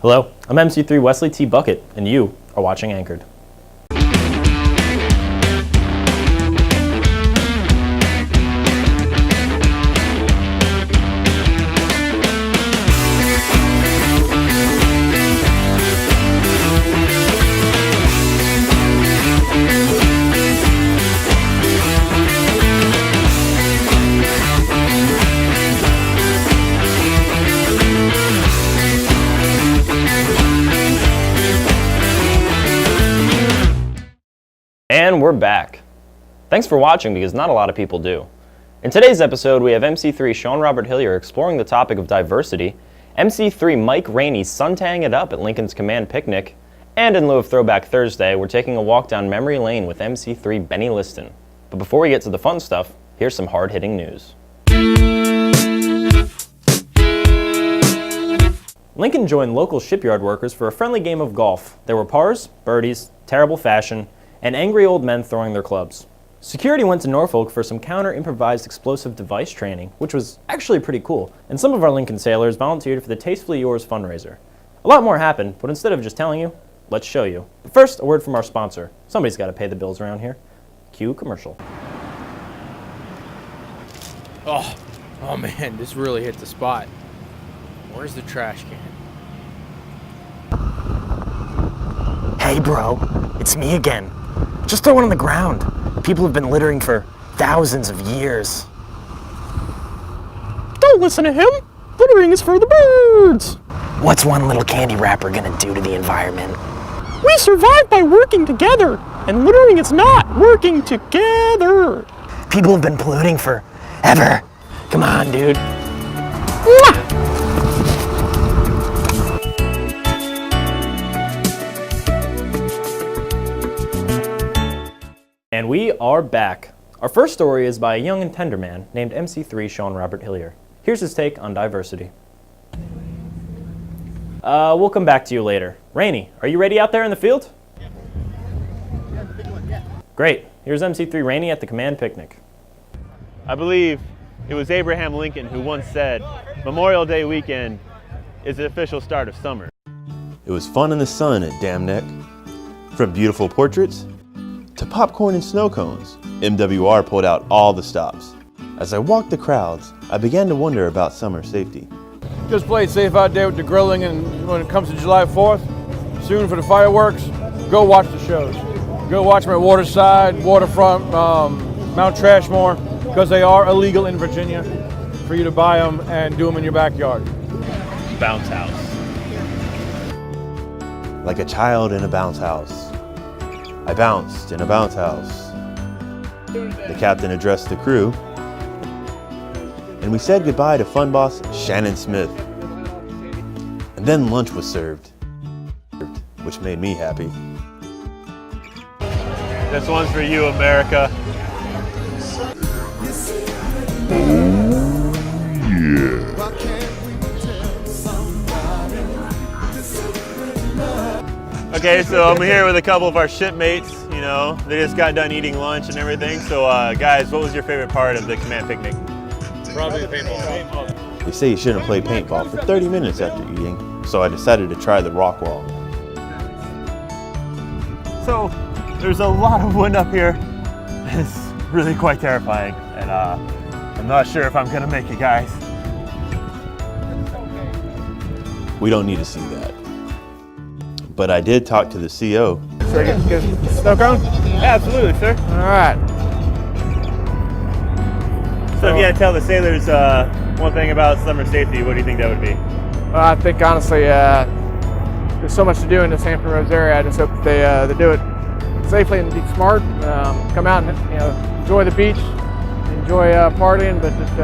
Hello, I'm MC3 Wesley T. Bucket, and you are watching Anchored. And we're back. Thanks for watching, because not a lot of people do. In today's episode, we have MC3 Sean Robert Hillier exploring the topic of diversity, MC3 Mike Raney suntanning it up at Lincoln's Command Picnic, and in lieu of Throwback Thursday, we're taking a walk down memory lane with MC3 Benny Liston. But before we get to the fun stuff, here's some hard-hitting news. Lincoln joined local shipyard workers for a friendly game of golf. There were pars, birdies, terrible fashion, and angry old men throwing their clubs. Security went to Norfolk for some counter-improvised explosive device training, which was actually pretty cool, and some of our Lincoln sailors volunteered for the Tastefully Yours fundraiser. A lot more happened, but instead of just telling you, let's show you. But first, a word from our sponsor. Somebody's got to pay the bills around here. Cue commercial. Oh man, this really hit the spot. Where's the trash can? Hey bro, it's me again. Just throw it on the ground. People have been littering for thousands of years. Don't listen to him. Littering is for the birds. What's one little candy wrapper gonna do to the environment? We survive by working together, and littering is not working together. People have been polluting forever. Come on, dude. Mwah! And we are back. Our first story is by a young and tender man named MC3 Sean Robert Hillier. Here's his take on diversity. We'll come back to you later. Raney, are you ready out there in the field? Yeah. Great. Here's MC3 Raney at the Command Picnic. I believe it was Abraham Lincoln who once said, Memorial Day weekend is the official start of summer. It was fun in the sun at Dam Neck. From beautiful portraits to popcorn and snow cones, MWR pulled out all the stops. As I walked the crowds, I began to wonder about summer safety. Just play it safe out there with the grilling, and when it comes to July 4th, soon for the fireworks, go watch the shows. Go watch them at Waterside, Waterfront, Mount Trashmore, because they are illegal in Virginia for you to buy them and do them in your backyard. Bounce house. Like a child in a bounce house, I bounced in a bounce house. The captain addressed the crew, and we said goodbye to fun boss Shannon Smith. And then lunch was served, which made me happy. This one's for you, America. Okay, so I'm here with a couple of our shipmates. You know, they just got done eating lunch and everything. So guys, what was your favorite part of the Command Picnic? Probably the paintball. They say you shouldn't play paintball for 30 minutes after eating, so I decided to try the rock wall. So there's a lot of wind up here. It's really quite terrifying, and I'm not sure if I'm gonna make it, guys. We don't need to see that. But I did talk to the CO. So I get a snow cone? Absolutely, sir. All right. So if you had to tell the sailors one thing about summer safety, what do you think that would be? Well, I think honestly, there's so much to do in the Hampton Roads area. I just hope that they do it safely and be smart. Come out and enjoy the beach, enjoy partying, but just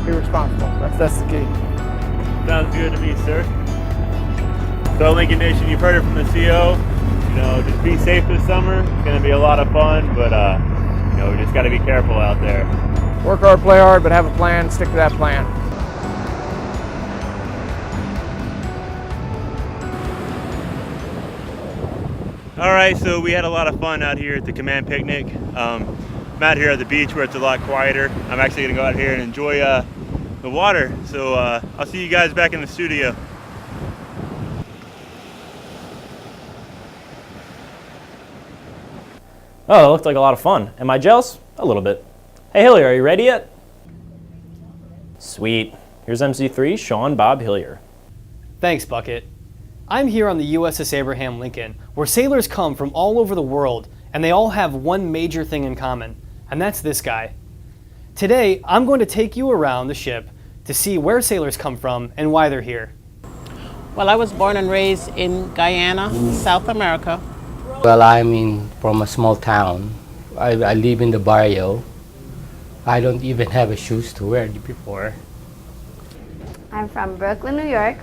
be responsible. That's the key. Sounds good to me, sir. So Lincoln Nation, you've heard it from the CO. You know, just be safe this summer. It's going to be a lot of fun, but we just got to be careful out there. Work hard, play hard, but have a plan. Stick to that plan. All right, so we had a lot of fun out here at the Command Picnic. I'm out here at the beach where it's a lot quieter. I'm actually going to go out here and enjoy the water. So I'll see you guys back in the studio. Oh, it looked like a lot of fun. Am I jealous? A little bit. Hey Hillier, are you ready yet? Sweet. Here's MC3 Sean Bob Hillier. Thanks, Bucket. I'm here on the USS Abraham Lincoln, where sailors come from all over the world, and they all have one major thing in common, and that's this guy. Today, I'm going to take you around the ship to see where sailors come from and why they're here. Well, I was born and raised in Guyana, South America. Well, I'm from a small town. I live in the barrio. I don't even have a shoes to wear before. I'm from Brooklyn, New York.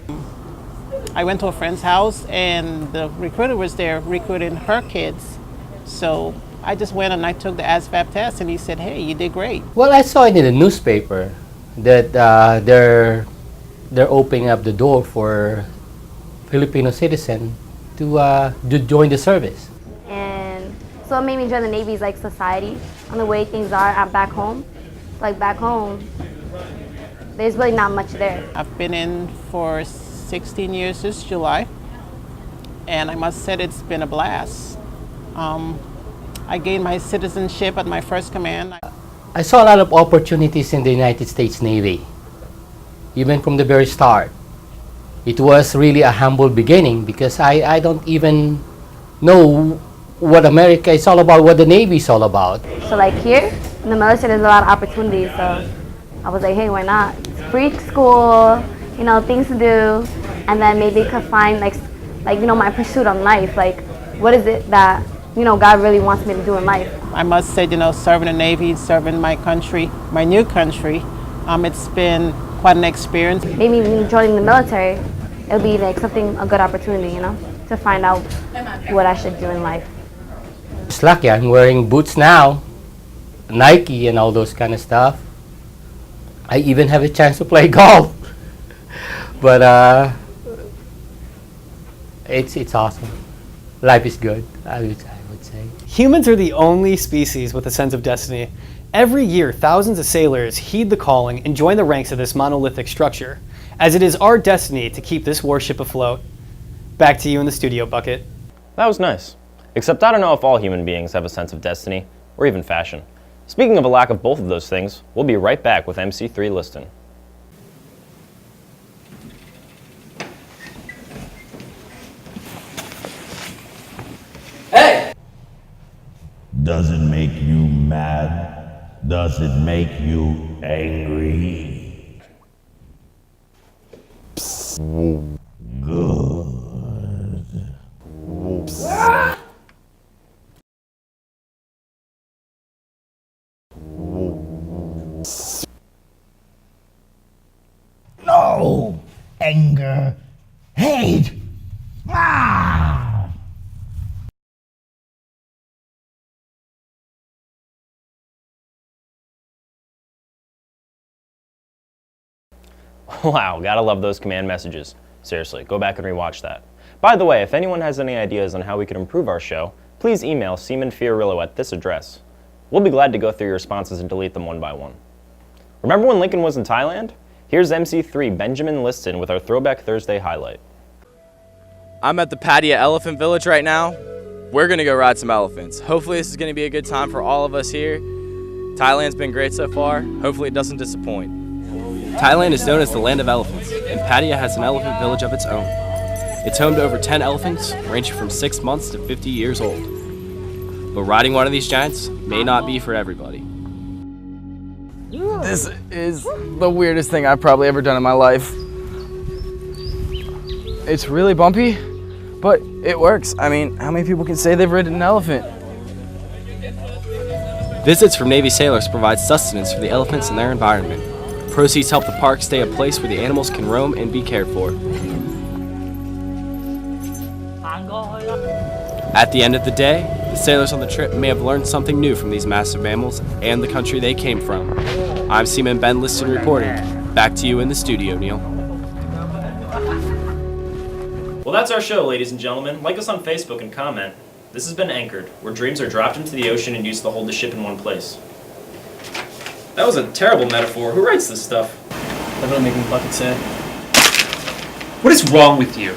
I went to a friend's house and the recruiter was there recruiting her kids. So I just went and I took the ASVAB test and he said, hey, you did great. Well, I saw it in the newspaper that they're opening up the door for Filipino citizens to join the service. And so it made me join the Navy's like society on the way things are back home. Like back home, there's really not much there. I've been in for 16 years this July, and I must say it's been a blast. I gained my citizenship at my first command. I saw a lot of opportunities in the United States Navy, even from the very start. It was really a humble beginning because I don't even know what America is all about, what the Navy is all about. So like here, in the military, there's a lot of opportunities. So I was like, hey, why not? It's free school, you know, things to do, and then maybe could find like you know, my pursuit on life. Like, what is it that, you know, God really wants me to do in life? I must say, you know, serving the Navy, serving my country, my new country, it's been quite an experience. Maybe me joining the military, it'll be like a good opportunity, you know, to find out what I should do in life. It's lucky I'm wearing boots now, Nike and all those kind of stuff. I even have a chance to play golf. But it's awesome. Life is good, I would say. Humans are the only species with a sense of destiny. Every year, thousands of sailors heed the calling and join the ranks of this monolithic structure, as it is our destiny to keep this warship afloat. Back to you in the studio, Bucket. That was nice. Except I don't know if all human beings have a sense of destiny, or even fashion. Speaking of a lack of both of those things, we'll be right back with MC3 Liston. Hey! Does it make you mad? Does it make you angry? Good. No! Anger! Hate! Ah! Wow, gotta love those command messages. Seriously, go back and rewatch that. By the way, if anyone has any ideas on how we can improve our show, please email Seaman Fiorillo at this address. We'll be glad to go through your responses and delete them one by one. Remember when Lincoln was in Thailand? Here's MC3 Benjamin Liston with our Throwback Thursday highlight. I'm at the Pattaya Elephant Village right now. We're gonna go ride some elephants. Hopefully this is gonna be a good time for all of us here. Thailand's been great so far. Hopefully it doesn't disappoint. Thailand is known as the land of elephants, and Pattaya has an elephant village of its own. It's home to over 10 elephants, ranging from 6 months to 50 years old. But riding one of these giants may not be for everybody. This is the weirdest thing I've probably ever done in my life. It's really bumpy, but it works. I mean, how many people can say they've ridden an elephant? Visits from Navy sailors provide sustenance for the elephants and their environment. Proceeds help the park stay a place where the animals can roam and be cared for. At the end of the day, the sailors on the trip may have learned something new from these massive mammals and the country they came from. I'm Seaman Ben Liston reporting. Back to you in the studio, Neil. Well, that's our show, ladies and gentlemen. Like us on Facebook and comment. This has been Anchored, where dreams are dropped into the ocean and used to hold the ship in one place. That was a terrible metaphor. Who writes this stuff? That don't make me Bucket say. What is wrong with you?